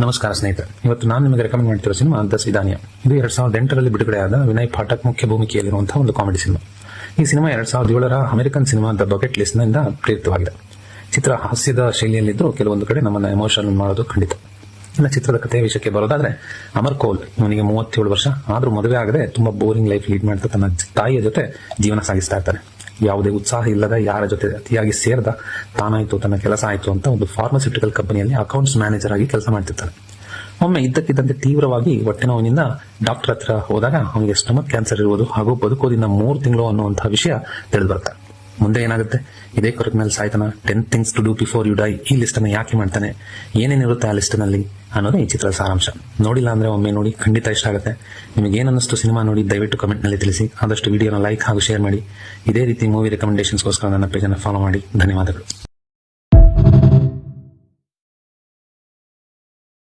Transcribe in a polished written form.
ನಮಸ್ಕಾರ ಸ್ನೇಹಿತರೆ, ಇವತ್ತು ನಾನು ನಿಮಗೆ ರೆಕಮೆಂಡ್ ಮಾಡ್ತಿರೋ ಸಿನಿಮಾ ದಸ್ ವಿದಾನಿಯ. ಇದು 2008ರಲ್ಲಿ ಬಿಡುಗಡೆಯಾದ ವಿನಯ್ ಪಾಠಕ್ ಮುಖ್ಯ ಭೂಮಿಕೆಯಲ್ಲಿರುವಂತಹ ಒಂದು ಕಾಮಿಡಿ ಸಿನಿಮಾ. ಈ ಸಿನಿಮಾ 2007ರ American cinema the bucket list ನಿಂದ ಪ್ರೇರಿತವಾಗಿದೆ. ಚಿತ್ರ ಹಾಸ್ಯದ ಶೈಲಿಯಲ್ಲಿದ್ದು ಕೆಲವೊಂದು ಕಡೆ ನಮ್ಮನ್ನ ಎಮೋಷನಲ್ ಮಾಡೋದು ಖಂಡಿತ. ಇನ್ನು ಚಿತ್ರದ ಕಥೆಯ ವಿಷಯಕ್ಕೆ ಬರೋದಾದ್ರೆ, ಅಮರ್ ಕೌಲ್ ಇವನಿಗೆ 37 ವರ್ಷ, ಆದ್ರೂ ಮದುವೆ ಆಗದೆ ತುಂಬಾ ಬೋರಿಂಗ್ ಲೈಫ್ ಲೀಡ್ ಮಾಡ್ತಾ ತನ್ನ ತಾಯಿಯ ಜೊತೆ ಜೀವನ ಸಾಗಿಸ್ತಾ ಇರ್ತಾನೆ. ಯಾವುದೇ ಉತ್ಸಾಹ ಇಲ್ಲದ, ಯಾರ ಜೊತೆ ಅತಿಯಾಗಿ ಸೇರದ, ತಾನಾಯ್ತು ತನ್ನ ಕೆಲಸ ಆಯ್ತು ಅಂತ ಒಂದು ಫಾರ್ಮಸ್ಯೂಟಿಕಲ್ ಕಂಪನಿಯಲ್ಲಿ ಅಕೌಂಟ್ಸ್ ಮ್ಯಾನೇಜರ್ ಆಗಿ ಕೆಲಸ ಮಾಡ್ತಿರ್ತಾನೆ. ಒಮ್ಮೆ ಇದ್ದಕ್ಕಿದ್ದಂತೆ ತೀವ್ರವಾಗಿ ಹೊಟ್ಟೆ ನೋವಿನಿಂದ ಡಾಕ್ಟರ್ ಹತ್ರ ಹೋದಾಗ ಅವನಿಗೆ ಸ್ಟಮಕ್ ಕ್ಯಾನ್ಸರ್ ಇರುವುದು ಹಾಗೂ ಬದುಕೋದಿನ 3 ತಿಂಗಳು ಅನ್ನುವಂತಹ ವಿಷಯ ತಿಳಿದು ಬರುತ್ತೆ. ಮುಂದೆ ಏನಾಗುತ್ತೆ, ಇದೇ ಕೊರಕ ಮೇಲೆ ಸಾಯ್ತಾನ, 10 things to do before you die, ಈ ಲಿಸ್ಟ್ ಅನ್ನು ಯಾಕೆ ಮಾಡ್ತಾನೆ, ಏನೇನಿರುತ್ತೆ ಆ ಲಿಸ್ಟ್ ನಲ್ಲಿ ಅನ್ನೋದು ಈ ಚಿತ್ರದ ಸಾರಾಂಶ. ನೋಡಿಲ್ಲ ಅಂದ್ರೆ ಒಮ್ಮೆ ನೋಡಿ, ಖಂಡಿತ ಇಷ್ಟ ಆಗುತ್ತೆ. ನಿಮಗೆ ಏನನ್ನಿಸ್ತು ಸಿನಿಮಾ ನೋಡಿ ದಯವಿಟ್ಟು ಕಮೆಂಟ್ ನಲ್ಲಿ ತಿಳಿಸಿ. ಆದಷ್ಟು ವಿಡಿಯೋನ ಲೈಕ್ ಹಾಗೂ ಶೇರ್ ಮಾಡಿ. ಇದೇ ರೀತಿ ಮೂವಿ ರೆಕಮೆಂಡೇಶನ್ಸ್ಗೋಸ್ಕರ ನನ್ನ ಪೇಜ್ ಅನ್ನು ಫಾಲೋ ಮಾಡಿ. ಧನ್ಯವಾದಗಳು.